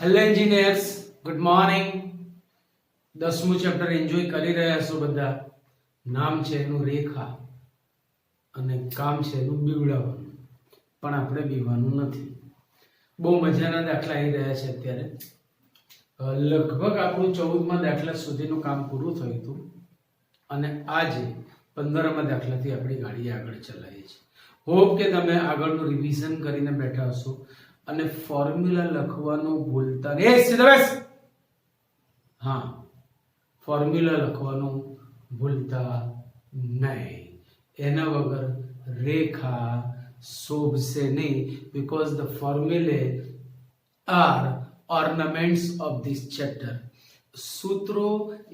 Hello engineers, good morning. 10મું chapter enjoy કરી રહ્યા છો બધા. નામ છે એનું રેખા અને કામ છે એનું બીવડાવવાનું, પણ આપણે બીવાનું નથી. બહુ મજાના દાખલા આવી રહ્યા છે અત્યારે. લગભગ આપણું 14મા દાખલા સુધીનું કામ પૂરું થયું હતું અને આજે 15મા દાખલાથી આપણી ગાડી આગળ ચલાવીએ છીએ. હોપ કે તમે આગળનું રિવિઝન કરીને બેઠા હશો અને ફોર્મ્યુલા લખવાનું ભૂલતા ફોર્મ્યુલા લખવાનું ભૂલતા નહીં. એના વગર રેખા શોભશે નહીં, because the formulae are ornaments of this chapter. સૂત્રો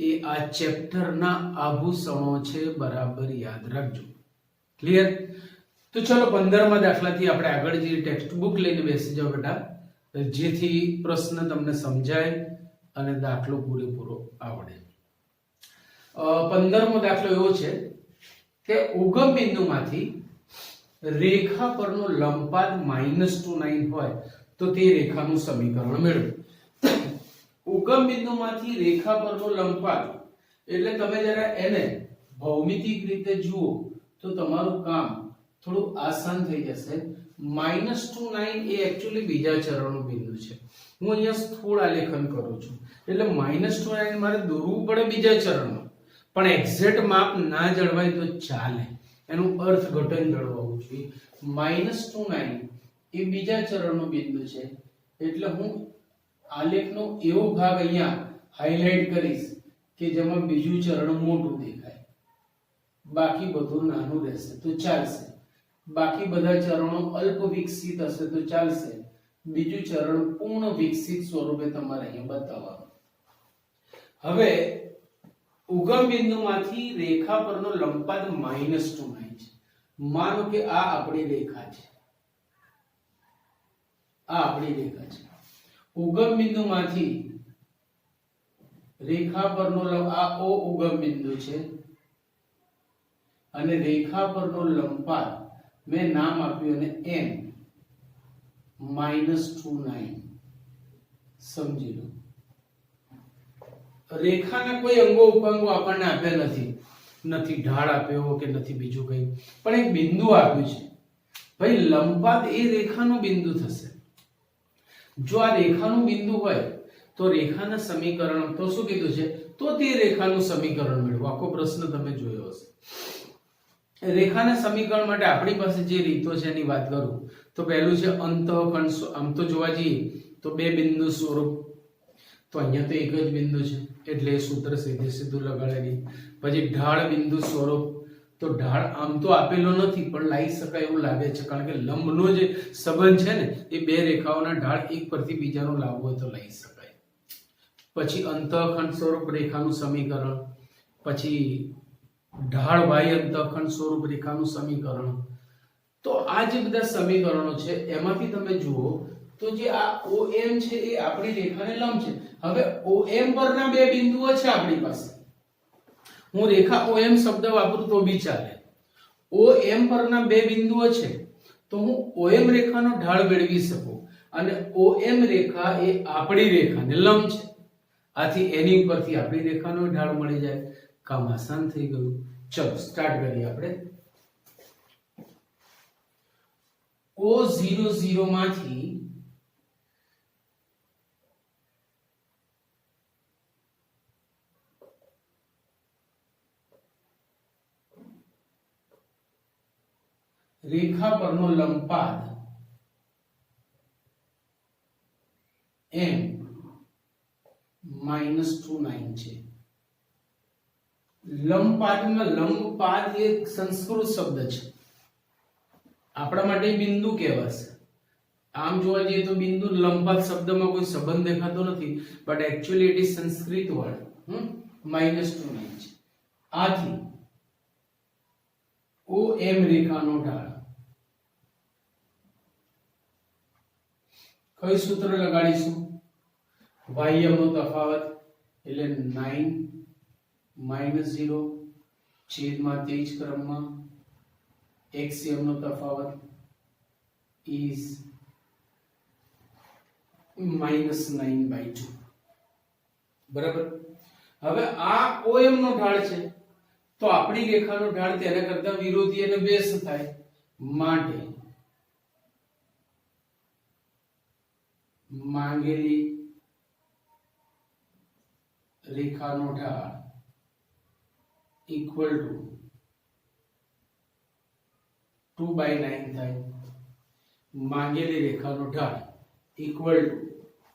એ આ ચેપ્ટરના આભૂષણો છે, બરાબર યાદ રાખજો. ક્લિયર? તો ચલો 15મા દાખલાથી આપણે આગળ જઈએ. ટેક્સ્ટ બુક લઈને બેસી જાઓ બેટા, જેથી પ્રશ્ન તમને સમજાય અને દાખલો પૂરેપૂરો આવડે. 15મો દાખલો એવો છે કે ઉગમ બિંદુમાંથી રેખા પરનો લંબપાદ -2,9 હોય તો તે રેખાનું સમીકરણ મેળવો. ઉગમ બિંદુમાંથી રેખા પરનો લંબપાદ એટલે તમે જરા એને ભૌમિતિક રીતે જુઓ તો તમારું કામ થોડું આસાન થઈ જશે. -2,9 એ એકચ્યુઅલી બીજા ચરણનું બિંદુ છે. હું અહીંયા સ્થૂળ આલેખન કરું છું એટલે -2,9 મારે દોરવું પડે બીજા ચરણમાં, પણ એક્ઝેક્ટ માપ ના જળવાય તો ચાલે, એનું અર્થઘટન જળવાવું જોઈએ. -2,9 એ બીજા ચરણનું બિંદુ છે એટલે હું આલેખનો એવો ભાગ અહીંયા હાઇલાઇટ કરીશ કે જેમાં બીજું ચરણ મોટું દેખાય, બાકી બધું નાનું રહેશે તો ચાલશે. બાકી બધા ચરણો અલ્પ વિકસિત હશે તો ચાલશે. બીજું ચરણ પૂર્ણ વિકસિત સ્વરૂપે તમારે અહીંયા બતાવવાનું. હવે ઉગમ બિંદુમાંથી રેખા પરનો લંબપાદ -2,9 છે. માનો કે આ આપણી રેખા છે, આ આપણી રેખા છે. ઉગમ બિંદુમાંથી રેખા પરનો આ O ઉગમ બિંદુ છે અને રેખા પરનો લંબપાદ મેં નામ આપ્યું અને m -2,9 સમજી લો. રેખાના કોઈ અંગો ઉપાંગો આપણને આપ્યા નથી ઢાળ આપ્યો કે નથી બીજું કંઈ, પણ એક બિંદુ આપ્યું છે. ભાઈ લંબપાદ એ રેખાનું બિંદુ થશે. જો આ રેખાનું બિંદુ હોય તો રેખાના સમીકરણ તો શું કીધું છે, તો તે રેખાનું સમીકરણ મેળવો. આખો પ્રશ્ન તમે જોયો હશે. રેખાના સમીકરણ માટે આપણી પાસે જે રીતો છે એની વાત કરું તો પહેલું છે અંતઃખંડ. આમ તો જોવા જઈએ તો બે બિંદુ સ્વરૂપ, તો અહીંયા તો એક જ બિંદુ છે એટલે એ સૂત્ર સીધે સીધું લગાડેલી. પછી ઢાળ બિંદુ સ્વરૂપ, તો ઢાળ આમ તો આપેલો નથી પણ લાવી શકાય એવું લાગે છે, કારણ કે લંબનો જે સંબંધ છે ને એ બે રેખાઓના ઢાળ એક પરથી બીજાનો લાવવો હોય તો લઈ શકાય. પછી અંતઃખંડ સ્વરૂપ રેખાનું સમીકરણ, પછી ઢાળ વાય અંતઃખંડ સ્વરૂપ રેખાનું સમીકરણ. તો આ જે બધા સમીકરણો છે એમાંથી તમે જુઓ તો જે આ OM છે એ આપણી રેખાને લંબ છે. હવે OM પરના બે બિંદુઓ છે આપણી પાસે. હું રેખા OM શબ્દ વાપરું તો બી ચાલે. OM પરના બે બિંદુઓ છે તો હું OM રેખાનો ઢાળ મેળવી શકું અને OM રેખા એ આપણી રેખાને લંબ છે. આથી એની ઉપરથી આપણી રેખાનો ઢાળ મળી જાય. કામ આસાન થઈ ગયું. ચલો સ્ટાર્ટ કરીએ આપણે. O00 માંથી રેખા પરનો લંબપાદ m -2,9 છે. લંબપાદ એ સંસ્કૃત શબ્દ છે, આપણા માટે બિંદુ કહેવાશે. આમ જોવા જઈએ તો બિંદુ લંબપાદ શબ્દમાં કોઈ સંબંધ દેખાતો નથી, but actually it is Sanskrit word. -2,9 છે. આથી OM રેખાનો ઢાળ કઈ સૂત્ર લગાડીશું? વાયમનો તફાવત એટલે 9 - 0 છેદમાં તે જ ક્રમમાં એક્સિયમ નો તફાવત is -9/2 બરાબર. હવે આ OM નો ઢાળ છે તો આપણી રેખાનો ઢાળ તેના કરતા વિરોધી અને બેઝ થાય માટે માંગેલી રેખાનો ઢાળ ઇક્વલ ટુ 2/9 થાય. માંગેલી રેખાનો ઢાળ ઇક્વલ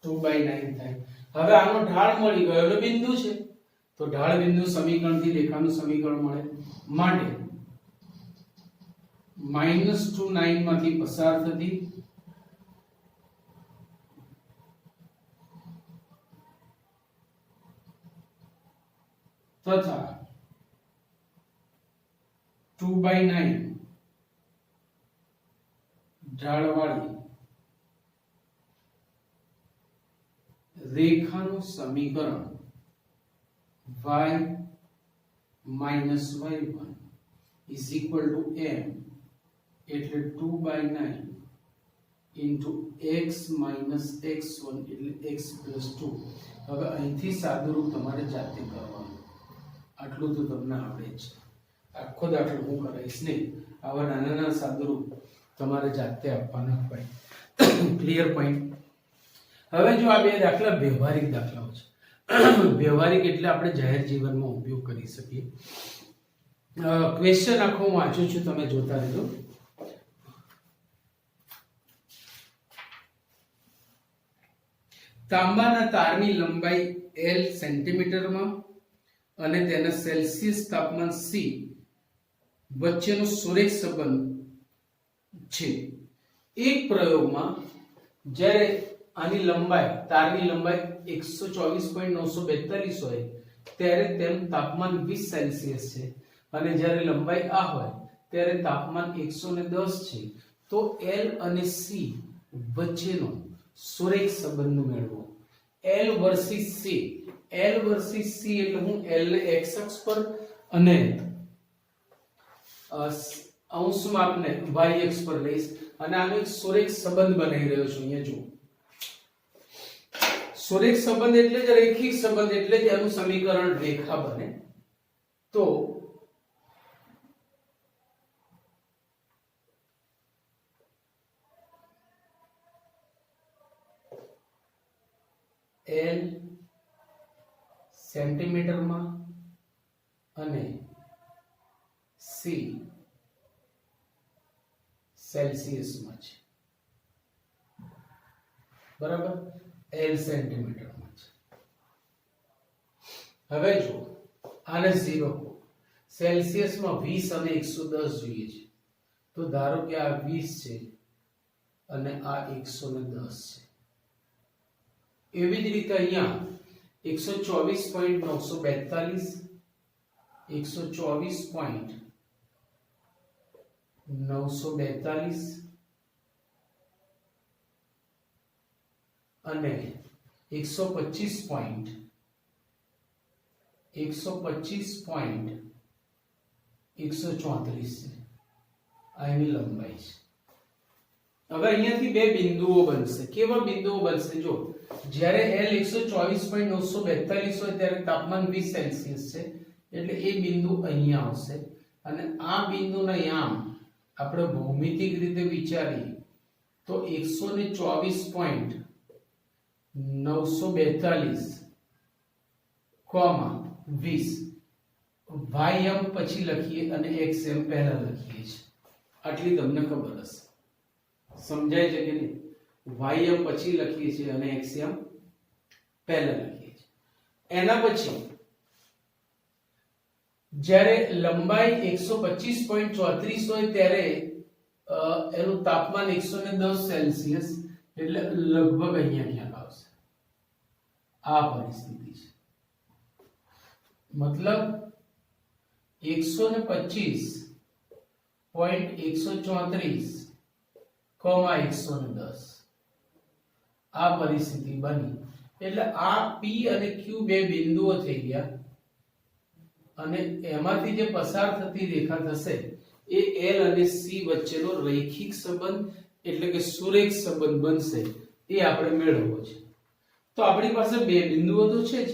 ટુ 2/9 થાય. હવે આનો ઢાળ મળી ગયો એટલે બિંદુ છે તો ઢાળ બિંદુ સમીકરણથી રેખાનું સમીકરણ મળે માટે -2 9 માંથી પસાર થતી તથા 2/9 ઢાળવાળી રેખાનું સમીકરણ y minus y1 is equal to m એટલે 2/9 into x minus x1 એટલે x plus 2. હવે અહીંથી સાદુરૂપ તમારે જાતે કરવાનું. આટલું તો તમને આવડે જ છે. આખો દાખલો હું કરાવીશ નહીં. આવા નાના નાના સાદુરૂપ તમારે જાતે આપવાના હોય. Clear point. હવે જો આ બે દાખલા વ્યવહારિક દાખલાઓ છે. વ્યવહારિક એટલે આપણે જાહેર જીવનમાં ઉપયોગ કરી શકીએ. ક્વેશ્ચન આખો હું વાંચું છું, તમે જોતા રહેજો. તાંબાના તારની લંબાઈ L સેન્ટીમીટરમાં અને તેના સેલ્સિયસ તાપમાન C વચ્ચેનો સુરેખ સંબંધ છે. એક પ્રયોગમાં જ્યારે આની લંબાઈ તારની લંબાઈ 124.942 હોય ત્યારે તેનું તાપમાન 20 સેલ્સિયસ છે અને જ્યારે લંબાઈ આ હોય ત્યારે તાપમાન 110 છે. તો L અને C વચ્ચેનો સુરેખ સંબંધ મેળવો. L versus C. L versus C એટલે હું L ને x અક્ષ પર અને અંશ માપને y અક્ષ પર લઈશ અને આનો એક સુરેખ સંબંધ બનાવી રહ્યો છું. અહીંયા જુઓ, સુરેખ સંબંધ એટલે જ રેખિક સંબંધ એટલે જ એનું સમીકરણ રેખા બને. તો L સેન્ટીમીટરમાં અને C સેલ્સિયસમાં છે. બરાબર. L સેન્ટીમીટરમાં છે. હવે જો આને 0 સેલ્સિયસમાં 20 અને 110 જોઈએ છે તો ધારો કે આ 20 છે અને આ 110 છે. એવી જ રીતે અહીંયા 124.942 124.942 અને 125.134 છે. આ એની લંબાઈ છે. હવે અહીંયાથી બે બિંદુઓ બનશે. કેવા બિંદુઓ બનશે? જો જ્યારે L 124.942 હોય ત્યારે તાપમાન 20 સેલ્સિયસ છે એટલે એ બિંદુ અહીંયા આવશે અને આ બિંદુના યામ આપણે ભૌમિતિક રીતે વિચારીએ તો 124.942 કોમા 20 ym પછી લખીએ અને xm પહેલા લખીએ છીએ. આટલી તમને ખબર હશે. સમજાય છે કે નહીં? ym પછી લખીએ છીએ અને xm પહેલા લખીએ છીએ. એના પછી જ્યારે લંબાઈ 125.34 હોય ત્યારે એનું તાપમાન 110 સેલ્સિયસ એટલે લગભગ અહીંયા ક્યાંક આવશે. આ પરિસ્થિતિ છે. મતલબ 125.134 કોમા 110 આ પરિસ્થિતિ બની. એટલે આ P અને Q બે બિંદુઓ થઈ ગયા અને એમાંથી જે પસાર થતી રેખા થશે એ L અને C વચ્ચેનો રૈખિક સંબંધ એટલે કે સુરેખ સંબંધ બનશે એ આપણે મેળવવો છે. તો આપણી પાસે બે બિંદુઓ તો છે જ.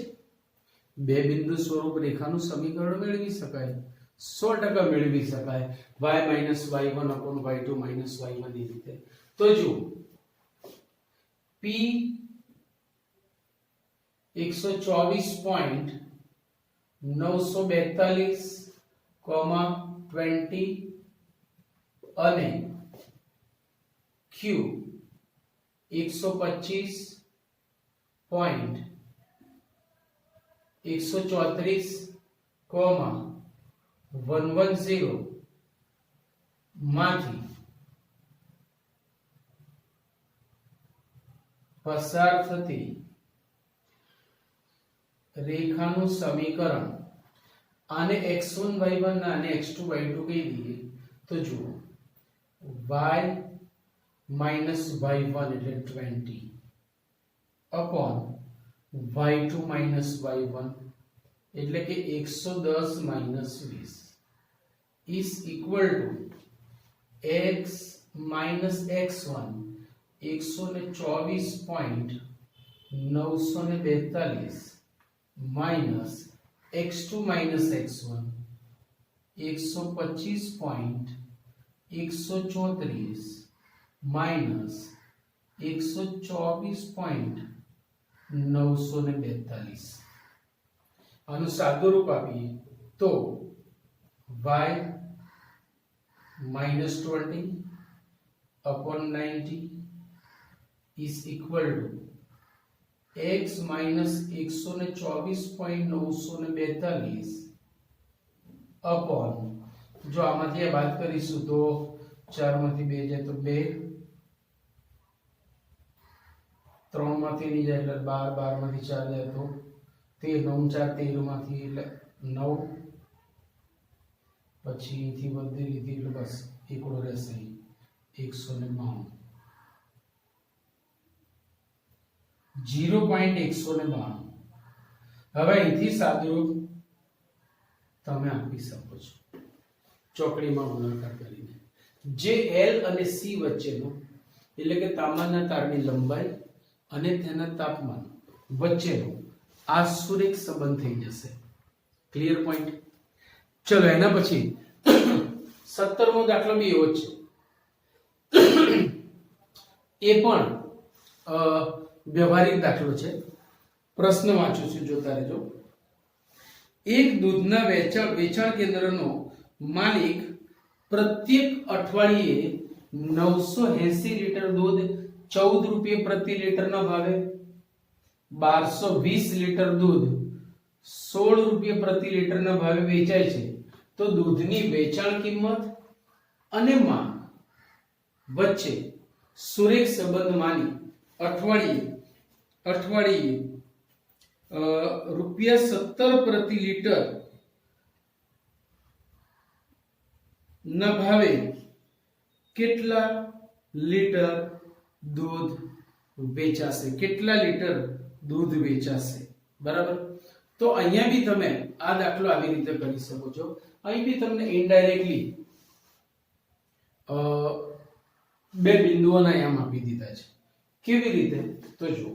બે બિંદુ સ્વરૂપ રેખાનું સમીકરણ મેળવી શકાય, 100% મેળવી શકાય. y - y1 y2 - y1 ની રીતે. તો જો p 124.942,20 અને q 125.134,110 માંથી પસાર થતી રેખાનું સમીકરણ, આને x1 y1 અને x2 y2 કહી દઈએ. તો જુઓ y - y1 એટલે 20 upon y2 - y1 એટલે કે 110 - 20 is equal to x - x1 124.942 minus x2 - x1 125.134 minus 124.942. આનું સાદું રૂપ આપીએ તો y - 20 upon 90 is equal to x minus 124.942 upon, જો આમાંથી આ બાદ કરીશું તો 4 માંથી 2 જાય તો 2, 3 માંથી નહીં જાય એટલે 12, 12 માંથી 4 જાય તો 13, 9 4 13 માંથી એટલે 9, પછી અહીંથી વધી લીધી એટલે બસ એકડો રહેશે 192, 0.192. હવે અહીંથી સાદુરૂપ તમે આપી શકો છો ચોકડીમાં ગુણાકાર કરીને. જે L અને C વચ્ચેનો એટલે કે તાપમાનના તારની લંબાઈ અને તેના તાપમાન વચ્ચેનો આ સુરેખ સંબંધ થઈ જશે. Clear point? ચલો એના પછી 17મો દાખલો બી એવો જ છે. એ પણ વ્યવહારિક દાખલો છે. પ્રશ્ન વાંચું છું, જોતા રહેજો. એક દૂધના વેચાણ કેન્દ્રનો માલિક પ્રત્યેક અઠવાડિયે 980 લીટર દૂધ 14 રૂપિયા પ્રતિ લીટરના ભાવે, 1220 લીટર દૂધ 16 રૂપિયા પ્રતિ લીટરના ભાવે વેચાય છે. તો દૂધની વેચાણ કિંમત અને માંગ વચ્ચે સુરેખ સંબંધ માની અઠવાડિયે ₹17 પ્રતિ લીટર ના ભાવે કેટલા લીટર દૂધ વેચાશે, કેટલા લીટર દૂધ વેચાશે. બરાબર? તો અહીંયા બી તમે આ દાખલો આવી રીતે કરી શકો છો. અહીં બી તમને ઇનડાયરેક્ટલી બે બિંદુઓના આયામ આપી દીધા છે. કેવી રીતે? તો જુઓ.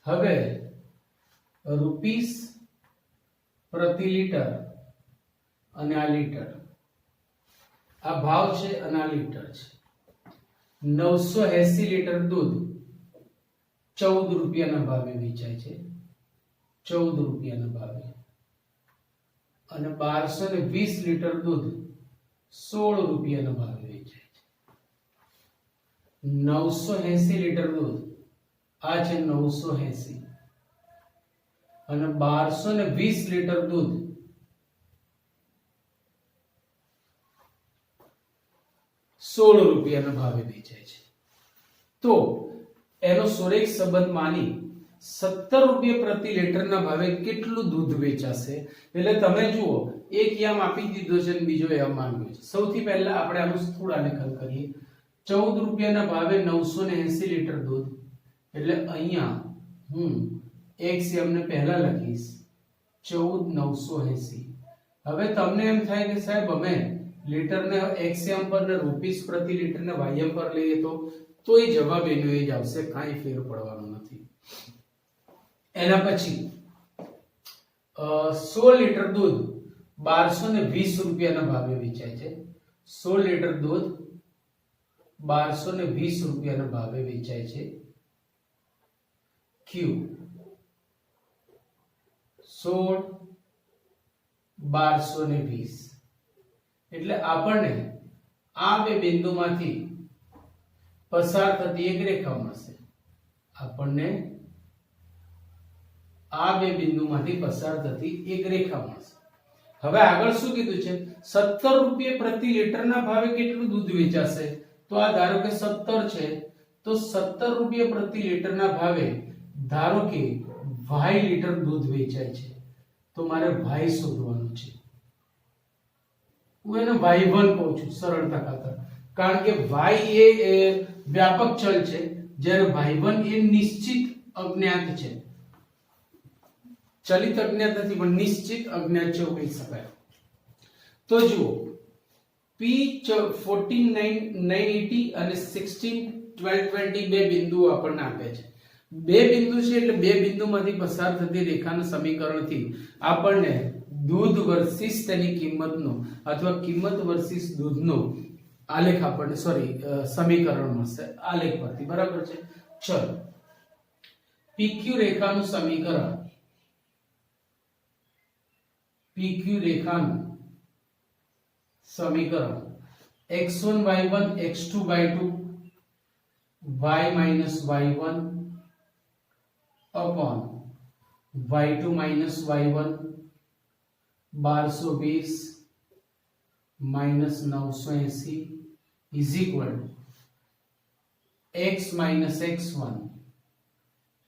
હવે રૂપીસ પ્રતિ લીટર અને આ લીટર, આ ભાવ છે અને આ લીટર છે. 980 લીટર દૂધ 14 રૂપિયાના ભાવે વેચાય છે, 14 રૂપિયાના ભાવે. અને 1220 લીટર દૂધ 16 રૂપિયાના ભાવે વેચાય છે. 980 લીટર દૂધ આ છે 980 અને 1220 લીટર દૂધ 16 રૂપિયાના ભાવે વેચાય છે. તો એનો સુરેખ સંબંધ માની 17 રૂપિયા પ્રતિ લીટરના ભાવે કેટલું દૂધ વેચાશે. એટલે તમે જુઓ, એક યામ આપી દીધો છે અને બીજો યામ માંગ્યો છે. સૌથી પહેલા આપણે આનું સ્થૂળ આલેખન કરીએ. ₹14 ભાવે 980 લીટર દૂધ, એટલે અહીંયા હું XM ને પહેલા લખીશ 14980. હવે તમને એમ થાય કે સાહેબ અમે લીટર ને XM પર ને રૂપીસ પ્રતિ લીટર ને YM પર લઈએ તો એ જવાબ એનો એ જ આવશે, કાંઈ ફેર પડવાનો નથી. એના પછી 16 લીટર દૂધ ₹1220 ના ભાવે વેચાય છે. 16 લીટર દૂધ ₹1220 ના ભાવે વેચાય છે. Q 16 1220, એટલે આપણને આ બે બિંદુમાંથી પસાર થતી એક રેખા મળશે. આપણને આ બે બિંદુમાંથી પસાર થતી એક રેખા મળશે. હવે આગળ શું કીધું છે? ₹17 પ્રતિ લીટરના ભાવે કેટલું દૂધ વેચાશે? તો આ ધારો કે 17 છે, તો ₹17 પ્રતિ લીટરના ભાવે ધારો કે Y લીટર દૂધ વેચાય છે, તો મારે Y શોધવાનું છે. હું એને Y1 કહું છું સરળતા ખાતર, કારણ કે Y એ વ્યાપક ચલ છે, જ્યારે Y1 એ નિશ્ચિત અજ્ઞાત છે. ચલિત અજ્ઞાત નથી પણ નિશ્ચિત અજ્ઞાત છે એવું કહી શકાય. તો જુઓ P14980 અને 161220 બે બિંદુઓ આપણને આપે છે. બે બિંદુ છે એટલે બે બિંદુમાંથી પસાર થતી રેખાના સમીકરણથી આપણને દૂધ વર્સિસ તેની કિંમતનો અથવા કિંમત વર્સિસ દૂધનો આલેખ આપણને સમીકરણ મળશે આલેખ પરથી. બરાબર છે. ચલો PQ રેખાનું સમીકરણ, PQ રેખાનું સમીકરણ x1 y1 x2 y2 y minus y1 upon y2 minus y1 1220 minus 980 is equal to x minus x1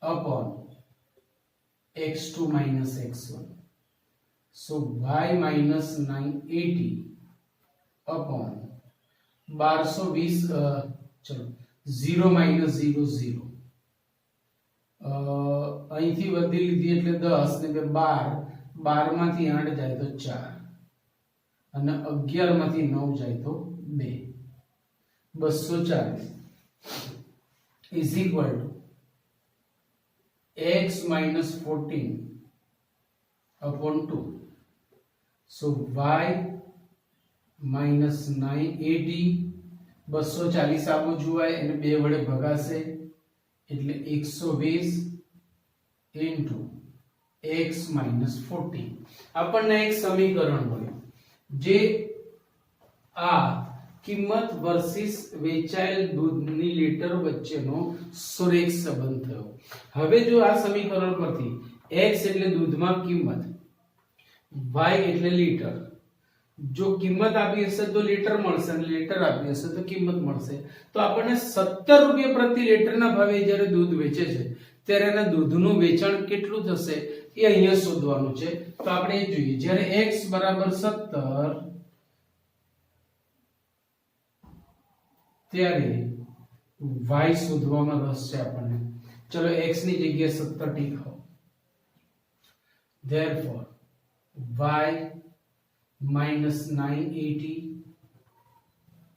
upon x2 minus x1. So y minus 980 upon 1220, चलो 0 minus 0 0, અહીંથી વધી લીધી એટલે 10 ને 12, 12 માંથી 8 જાય તો 4 અને 11 માંથી 9 જાય તો 2, 240 is equal to x minus 14 upon 2. So y minus 980, 240 આવો જોવાય અને 2 વડે ભગાશે એટલે 120 into x minus 14. આપણને એક સમીકરણ મળ્યું જે આ કિંમત વર્સિસ વેચાયેલ દૂધની લીટર વચ્ચેનો સુરેખ સંબંધ થયો. હવે જો આ સમીકરણ પરથી x એટલે દૂધમાં કિંમત, y એટલે લીટર, જો કિંમત આપી હશે તો લીટર મળશે અને લીટર આપી હશે તો કિંમત મળશે. તો આપણને ₹17 પ્રતિ લીટરના ભાવે જ્યારે દૂધ વેચે છે ત્યારે એના દૂધનું વેચાણ કેટલું થશે એ અહીંયા શોધવાનું છે. તો આપણે એ જોઈએ. જ્યારે x બરાબર 17 ત્યારે y શોધવામાં રસ છે આપણને. ચલો x ની જગ્યાએ 17 ટીકો. therefore y minus 980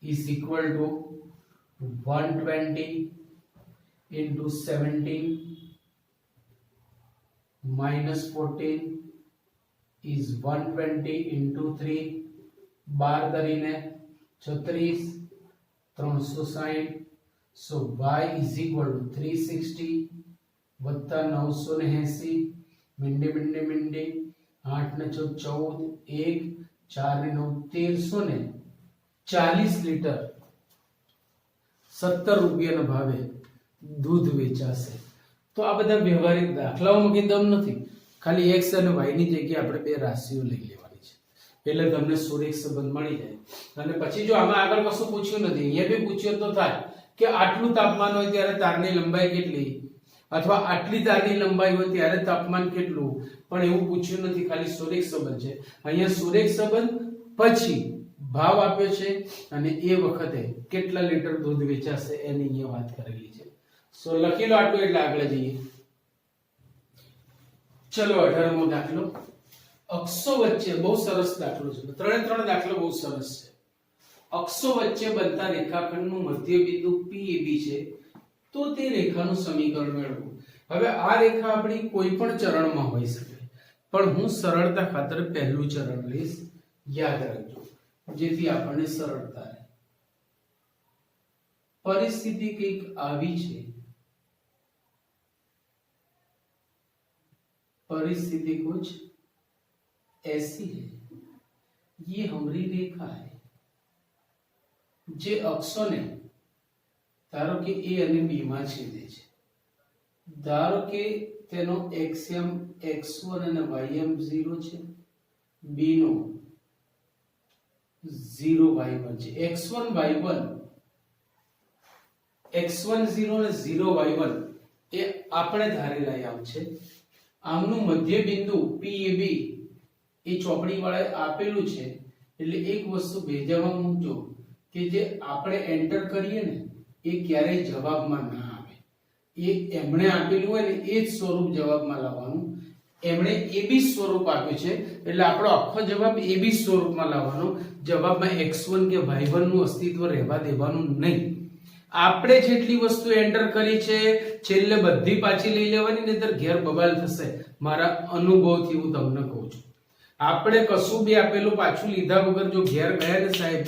is equal to 120 into 17 minus 14 is 120 into 3, 12 કરીને 36, 360. So y is equal to 360 વત્તા 980, મિંડી 8 ને 14, 1 4 ને 9 1340 લીટર ₹17 ના ભાવે દૂધ વેચાશે. તો આ બધા વ્યવહારિક દાખલાઓમાં કઈ દમ નથી, ખાલી x અને y ની જગ્યાએ આપણે બે રાશિઓ લઈ લેવાની છે એટલે તમને સુરેખ સંબંધ મળી જાય. અને પછી જો આમાં આગળ કશું પૂછ્યું નથી, અહીંયા બી પૂછ્યું તો થાય કે આટલું તાપમાન હોય ત્યારે તારની લંબાઈ કેટલી, અથવા આટલી તારની લંબાઈ હોય ત્યારે તાપમાન કેટલું, પણ એવું પૂછ્યું નથી, ખાલી સુરેખ સંબંધ છે. અહીંયા સુરેખ સંબંધ પછી ભાવ આપ્યો છે અને એ વખતે કેટલા લીટર દૂધ વેચાશે એની અહીંયા વાત કરેલી છે. સો લખી લો આટલું એટલે આગળ જઈએ. ચલો 18મો દાખલો. અક્ષો વચ્ચે, બહુ સરસ દાખલો છે, ત્રણ દાખલો બહુ સરસ છે. અક્ષો વચ્ચે બનતા રેખાખંડનું મધ્ય બિંદુ PAB છે, તો તે રેખાનું સમીકરણ મેળવો. હવે આ રેખા આપણી કોઈ પણ ચરણમાં હોઈ શકે, પણ હું સરળતા ખાતર પહેલું ચરણ લઈશ, યાદ રાખજો, જેથી આપણને સરળતા રહે. परिस्थिति કંઈક આવી છે, परिस्थिति कुछ ऐसी है, ये हमारी रेखा है જે અક્ષોને ધારો કે A અને B માં છેદે છે. ધારો કે તેનો xm x1 અને ym 0 છે, B નો 0 y1 છે. x1 y1 x1 0 અને 0 y1 એ આપણે ધારેલા આમ છે. આમનું મધ્ય બિંદુ PAB એ ચોપડી વાળાએ આપેલું છે, એટલે એક વસ્તુ ભેજામાં મૂકજો કે જે આપણે એન્ટર કરીએ ને એ ક્યારેય જવાબમાં ના આવે. એ એમણે આપેલું હોય ને એ જ સ્વરૂપ જવાબમાં લાવવાનું. એમણે AB સ્વરૂપ આપ્યું છે, એટલે આપણો આખો જવાબ AB સ્વરૂપમાં લાવવાનો. જવાબમાં x1 કે y1 નું અસ્તિત્વ રહેવા દેવાનું નહીં. આપણે જેટલી વસ્તુ એન્ટર કરી છે છેલ્લે બધી પાછી લઈ લેવાની, નહીતર ઘેર બબાલ થશે. મારા અનુભવથી હું તમને કહું છું, આપણે કશું બી આપેલું પાછું લીધા વગર જો ઘેર ગયા ને સાહેબ,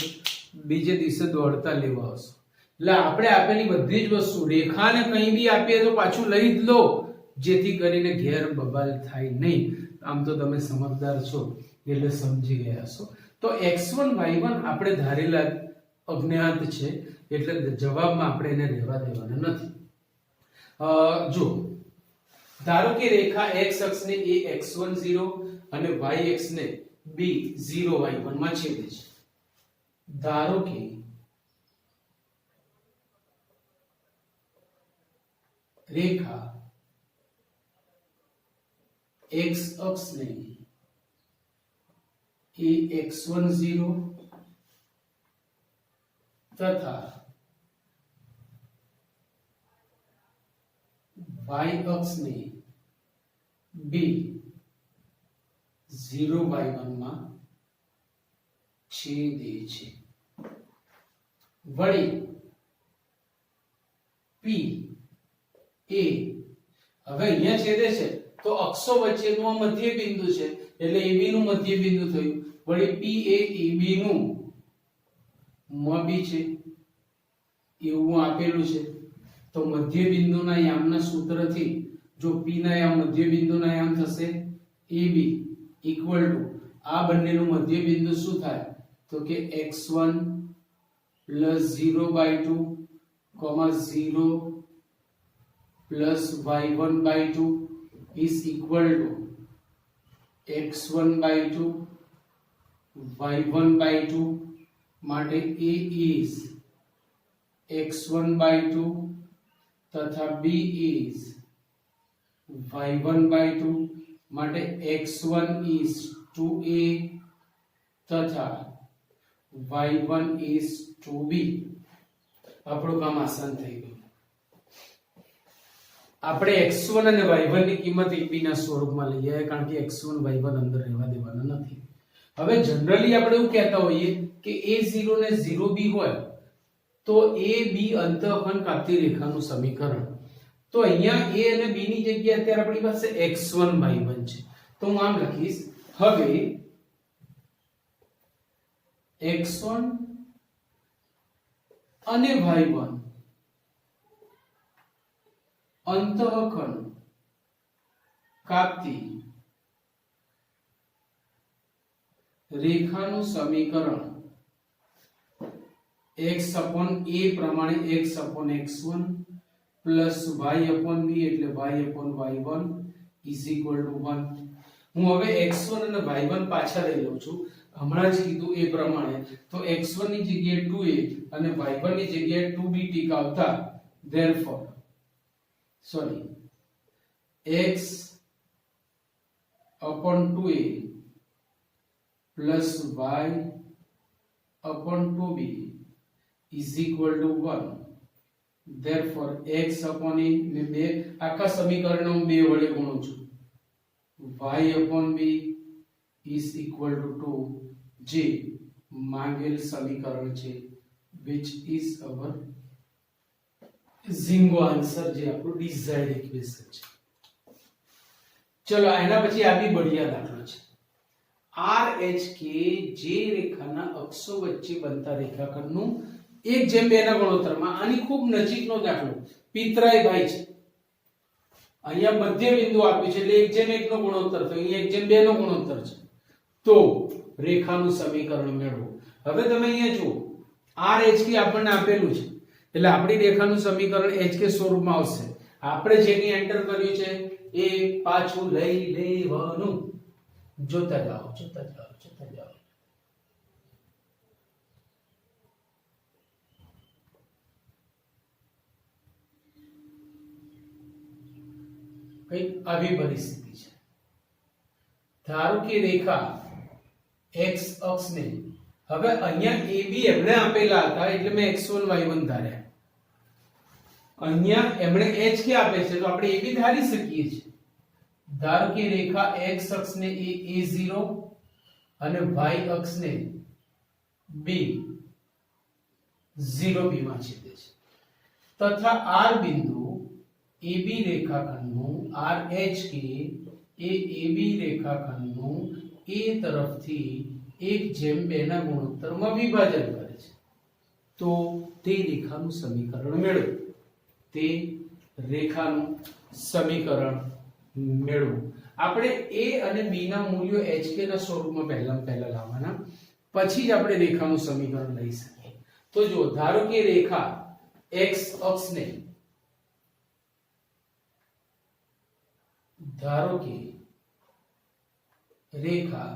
બીજે દિવસે દોડતા લેવા આવશો. એટલે આપણે આપેલી બધી જ વસ્તુ, રેખાને કંઈ બી આપીએ તો પાછું લઈ જ લો, જેથી કરીને ઘેર બબાલ થાય નહીં. આમ તો તમે સમજદાર છો એટલે સમજી ગયા છો. તો x1 y1 આપણે ધારેલા અજ્ઞાત છે, એટલે જવાબમાં આપણે એને રહેવા દેવાના નથી. જો ધારો કે રેખા x અક્ષને a x1 0 અને y અક્ષને b 0 y1 માં છેદે છે. ધારો કે રેખા x અક્ષને a x1 0 તથા y અક્ષને b 0 y1 માં છેદે છે. વળી p a હવે અહીંયા છેદે છે તો અક્ષો વચ્ચેનું આ મધ્ય બિંદુ છે, એટલે AB નું મધ્ય બિંદુ થયું. વળી p એ AB નું મબી છે એવું આપેલું છે. તો મધ્ય બિંદુના યામના સૂત્રથી જો p ના યામ મધ્ય બિંદુના યામ થશે AB ઇક્વલ ટુ આ બંનેનું મધ્ય બિંદુ શું થાય તો કે x1 plus 0/2 0 plus y1/2 is equal to x1/2 y1/2 માટે a is x1/2 તથા b is y1/2 માટે x1 is 2a તથા y1 is 2b. આપણું કામ આસાન થઈ ગયું. આપણે x1 અને y1 ની કિંમત ab ના સ્વરૂપમાં લઈએ, કારણ કે x1 y1 અંદર રહેવા દેવાના નથી. હવે જનરલી આપણે એવું કહેતા હોઈએ કે a0 ને 0b હોય તો ab અંતઃખંડ કાપતી રેખાનું સમીકરણ. તો અહીંયા a અને b ની જગ્યાએ અત્યારે આપણી પાસે x1 y1 છે, તો હું આમ લખીશ. હવે x1 અને y1 અંતઃખંડ કાપતી રેખાનું સમીકરણ x/a પ્રમાણે x/x1 પ્લસ y/b એટલે y/y1 ઇઝ ઇક્વલ ટુ 1. હું હવે x1 અને y1 પાછા લઈ લઉં છું, હમણાં જ કીધું એ પ્રમાણે. તો x1 ની જગ્યાએ 2a અને y1 ની જગ્યાએ 2b ટીકાવતા therefore x/2a plus y upon 2b is equal to 1. therefore x upon a ને બે આખા સમીકરણને હું બે વડે ગુણું છું. y upon b is equal to 2 જે માંગેલ સમીકરણ છે, which is our ઝીંગો આન્સર, જે આપણું ડિઝાયર્ડ ઇક્વેશન છે. ચલો એના પછી આ બી બઢિયા દાખલો છે. RH કે જે રેખાના અક્ષો વચ્ચે બનતા રેખાખંડનું 1:2 ના ગુણોત્તરમાં, આની ખૂબ નજીકનો દાખલો, પિતરાઈ ભાઈ છે. અહીંયા મધ્ય બિંદુ આપ્યું છે એટલે 1:1 નો ગુણોત્તર તો અહીંયા 1:2 નો ગુણોત્તર છે. તો રેખાનું સમીકરણ મેળવો. હવે તમે અહીંયા જુઓ RH કે આપણને આપેલું છે એટલે આપણી રેખાનું સમીકરણ HK સ્વરૂપમાં આવશે. આપણે જે કંઈ એન્ટર કર્યું છે એ પાછું લઈ લેવાનું. જોતા જાઓ, જોતા જાઓ, જોતા જાઓ. કઈ આવી પરિસ્થિતિ છે. ધારો કે રેખા x અક્ષને, હવે અહીંયા AB એમણે આપેલા હતા એટલે મેં x1 y1 ધાર્યા. અહીંયા એમણે h કે આપે છે તો આપણે AB ધારી શકીએ છીએ. ધારો કે રેખા x અક્ષને a0 અને y અક્ષને b0b માં છેદે છે, તથા r બિંદુ AB રેખાખંડનું RH કે એ AB રેખાખંડનું a તરફથી 1:2 ના ગુણોત્તરમાં વિભાજન કરે છે. તો તે રેખાનું સમીકરણ મેળવો. તે રેખાનું સમીકરણ મેળવો. આપણે a અને b ના મૂલ્યો HK ના સ્વરૂપમાં પહેલા લાવવાના, પછી જ આપણે રેખાનું સમીકરણ લઈ શકીએ. તો જો ધારો કે રેખા x અક્ષને, ધારો કે રેખા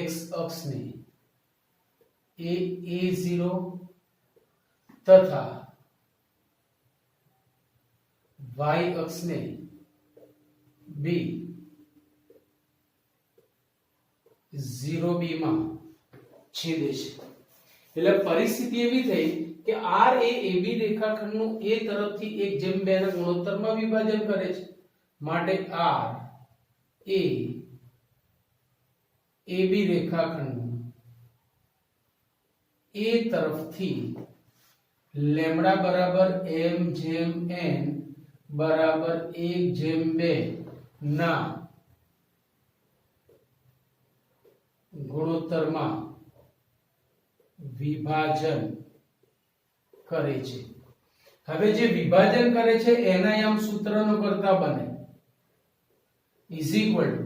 x અક્ષને એ a0 તથા y અક્ષને b0b માં છેદે છે. એટલે પરિસ્થિતિ એવી થઈ કે r એ AB રેખાખંડનું a તરફથી 1:2 ના ગુણોત્તરમાં વિભાજન કરે છે, માટે r એ AB રેખાખંડનું a તરફથી લેમ્બડા બરાબર m/n બરાબર 1:2 ના ગુણોત્તરમાં વિભાજન કરે છે. હવે જે વિભાજન કરે છે એના આમ સૂત્રનો કરતા બને ઇઝ ઇક્વલ ટુ,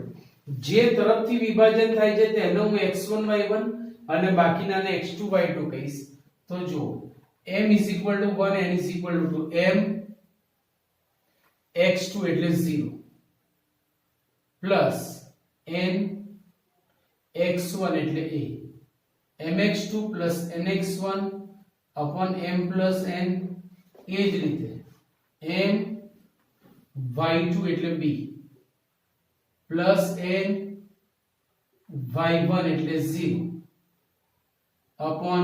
જે તરફથી વિભાજન થાય છે તેનો હું x1 y1 અને બાકીનાને x2 y2 કહીશ. તો જો m is equal to 1, n is equal to 2, m x2 એટલે 0 પ્લસ n x1 એટલે a, mx2 plus nx1 upon m plus n. એ જ રીતે m y2 એટલે b પ્લસ n y1 એટલે 0 upon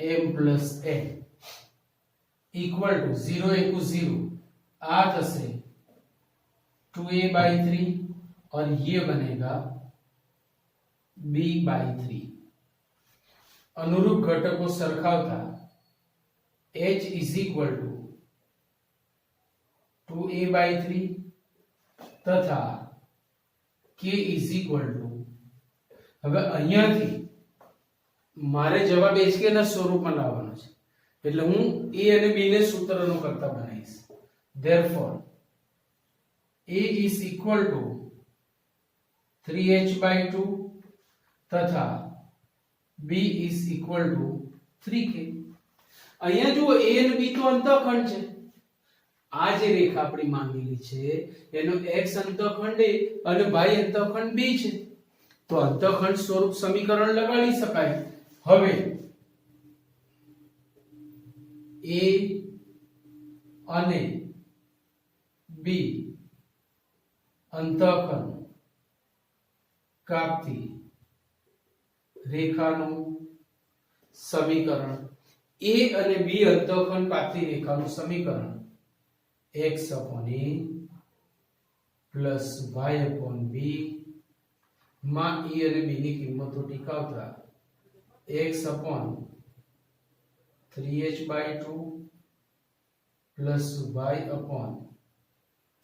m plus n equal to 0 * 0 आ થશે 2a/3 और ये बनेगा b/3. अनुरूप घटकों सरखावता h is equal to 2a/3 तथा k is equal to, હવે અહીંયાથી મારે જવાબ hk ના સ્વરૂપમાં લાવવાનો છે એટલે હું a અને b ને સૂત્રનો કરતા બનાવીશ. therefore a is equal to 3h/2 તથા b is equal to 3k. અહીંયા જુઓ a અને b તો અંતઃખંડ છે. આ જે રેખા આપણી માંગેલી છે એનો x અંતઃખંડ a અને y અંતઃખંડ b છે, તો અંતઃખંડ સ્વરૂપ સમીકરણ લગાડી શકાય. હવે a અને b અંતઃખંડ કાપથી રેખાનું સમીકરણ, a અને b અંતઃખંડ પાતળી રેખાનું સમીકરણ x upon a plus y upon b માં e અને b ની કિંમતો ટીકાવતા x upon 3h by 2 plus y upon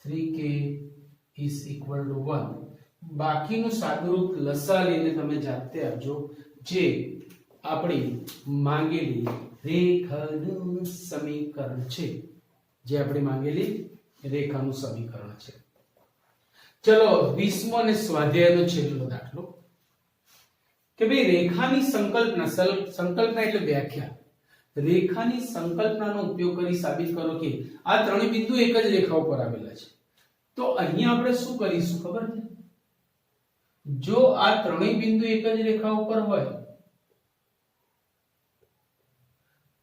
3k is equal to 1. બાકીનું સાદુરૂપ લસા લઈને તમે જાતે આપજો, જે આપણી માંગેલી રેખાનું સમીકરણ છે, જે આપણી માંગેલી રેખાનું સમીકરણ છે. ચલો 20મો અને સ્વાધ્યાયનો છેલ્લો દાખલો કે ભાઈ રેખાની સંકલ્પના એટલે વ્યાખ્યા. રેખાની સંકલ્પનાનો ઉપયોગ કરી સાબિત કરો કે આ ત્રણેય બિંદુ એક જ રેખા ઉપર આવેલા છે. તો અહીંયા આપણે શું કરીશું ખબર છે? જો આ ત્રણેય બિંદુ એક જ રેખા ઉપર હોય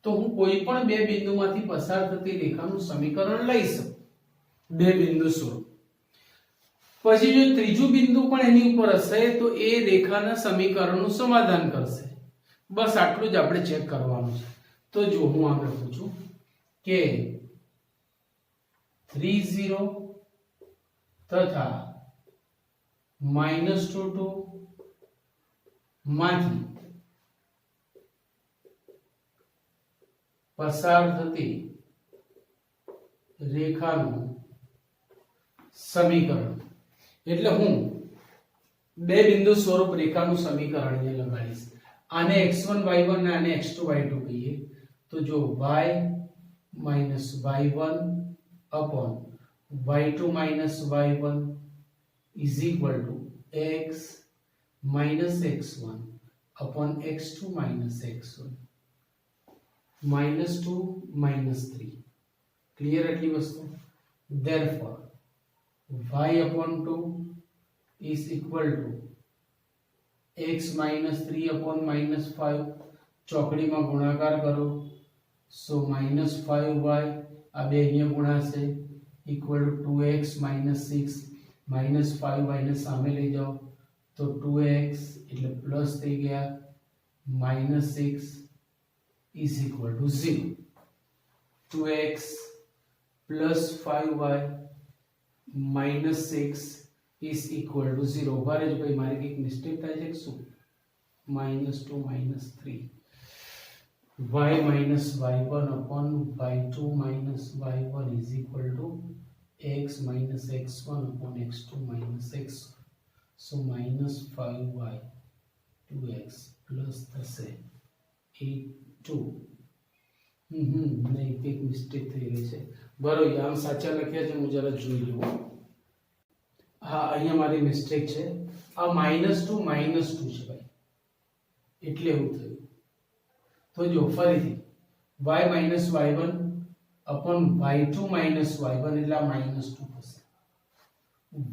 તો હું કોઈ પણ બે બિંદુમાંથી પસાર થતી રેખાનું સમીકરણ લઈ શકું, બે બિંદુ સ્વરૂપ. પછી જો ત્રીજું બિંદુ પણ એની ઉપર હશે તો એ રેખાના સમીકરણનું સમાધાન કરશે. બસ આટલું જ આપણે ચેક કરવાનું છે. તો જો હું આમ લખું છું કે 3 0 તથા -2 2 માંથી પસાર થતી રેખાનું સમીકરણ, એટલે હું બે બિંદુ સ્વરૂપ રેખાનું સમીકરણ અહીંયા લગાડીશ. આને x1 y1 અને આને x2 y2 કહીએ. તો જો y minus y1 upon y2 minus y1 is equal to x minus x1 upon x2 minus x1 -2 -3. Clear એટલી વસ્તુ? therefore y upon 2 is equal to x minus 3 upon minus 5. ચોકડીમાં ગુણાકાર કરો, so -5y આ બે અહીંયા ગુણાશે equal to 2x minus 6 -5y ને સામે લઈ જાઓ તો 2x એટલે પ્લસ થઈ ગયા -6 is equal to 0. 2x plus 5y minus 6 is equal to 0. ઉભા રહેજો ભાઈ, મારી કંઈક મિસ્ટેક થાય છે શું? -2 -3 y minus y1 upon y2 minus y1 is equal to x minus x1 upon x2 minus x1. So -5y 2x plus થશે 8 નહીં, કંઈક મિસ્ટેક થઈ રહી છે. બરોબર, આમ સાચા લખ્યા છે, હું જરા જોઈ લઉં. હા, અહીંયા મારી મિસ્ટેક છે. આ -2 -2 છે ભાઈ, એટલે એવું થયું. તો જો ફરીથી y minus y1 upon y2 minus y1 એટલે આ -2 થશે.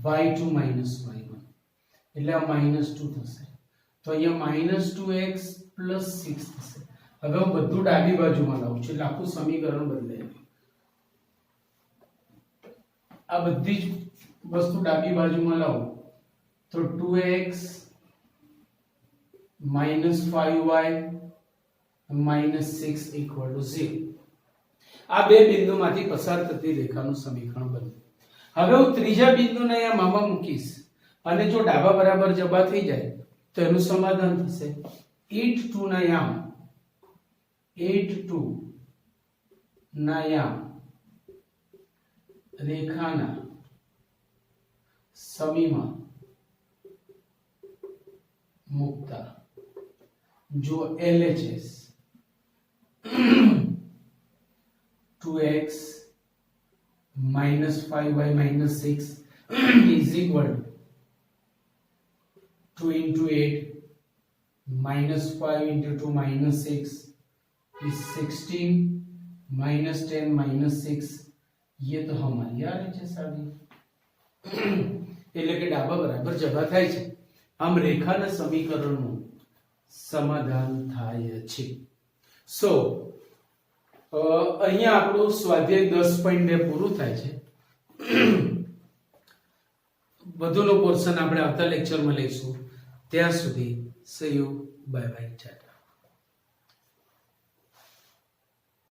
y2 minus y1 એટલે આ -2 થશે. તો અહીંયા -2x plus 6 થશે. હવે હું બધું ડાબી બાજુમાં લાવું છું એટલે આખું સમીકરણ બદલાય. આ બધી જ વસ્તુ ડાબી બાજુમાં લાવું તો 2x minus 5y minus 6 equal to 0. આ બે બિંદુમાંથી પસાર થતી રેખાનું સમીકરણ બન્યું. હવે હું ત્રીજા બિંદુને અહીંયા મામા મૂકીશ અને જો ડાબા બરાબર જબા થઈ જાય તો એનું સમાધાન થશે. 8 2 ના યામ 8 2 ના યામ રેખાના સમીમાં મૂકતા જો LHS 2x minus 5y minus 6 is equal to 2 into 8 minus 5 into 2 minus 6 is 16 minus 10 minus 6. ये तो हमारी RHS आ गई. એટલે કે ડાબા બરાબર જબા થાય છે. આમ રેખાના સમીકરણનું સમાધાન થાય છે. સો અહીંયા આપણું સ્વાધ્યાય 10.2 પૂરું થાય છે. વધુનો પોર્શન આપણે આવતા લેક્ચરમાં લઈશું. ત્યાં સુધી see you. Bye bye.